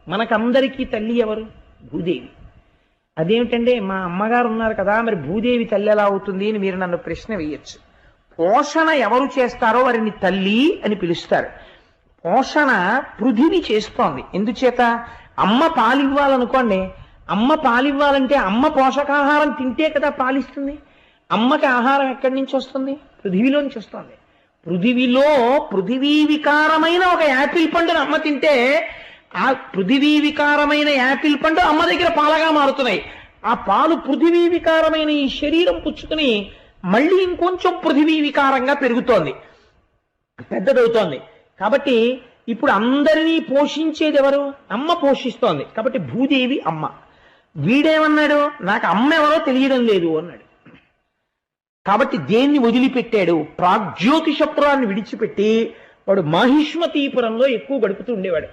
మనకందరికీ తల్లి ఎవరు? భూదేవి. అదేమిటంటే మా అమ్మగారు ఉన్నారు కదా, మరి భూదేవి తల్లి ఎలా అవుతుంది అని మీరు నన్ను ప్రశ్న వేయచ్చు. పోషణ ఎవరు చేస్తారో వారిని తల్లి అని పిలుస్తారు. పోషణ పృథివీ చేస్తోంది. ఎందుచేత? అమ్మ పాలివ్వాలనుకోండి, అమ్మ పాలివ్వాలంటే అమ్మ పోషకాహారం తింటే కదా పాలిస్తుంది. అమ్మకి ఆహారం ఎక్కడి నుంచి వస్తుంది? పృథివీలోంచి వస్తుంది. పృథివీ వికారమైన ఒక యాపిల్ పండును అమ్మ తింటే ఆ పృథివీ వికారమైన యాపిల్ పండు అమ్మ దగ్గర పాలగా మారుతున్నాయి. ఆ పాలు పృథివీ వికారమైన ఈ శరీరం పుచ్చుకుని మళ్ళీ ఇంకొంచెం పృథివీ వికారంగా పెరుగుతోంది, పెద్దదవుతోంది. కాబట్టి ఇప్పుడు అందరినీ పోషించేది ఎవరు? అమ్మ పోషిస్తోంది. కాబట్టి భూదేవి అమ్మ. వీడేమన్నాడు? నాకు అమ్మ ఎవరో తెలియడం లేదు అన్నాడు. కాబట్టి దేన్ని వదిలిపెట్టాడు? ప్రాగ్జ్యోతిషపురాన్ని విడిచిపెట్టి వాడు మాహిష్మతీపురంలో ఎక్కువ గడుపుతూ ఉండేవాడు.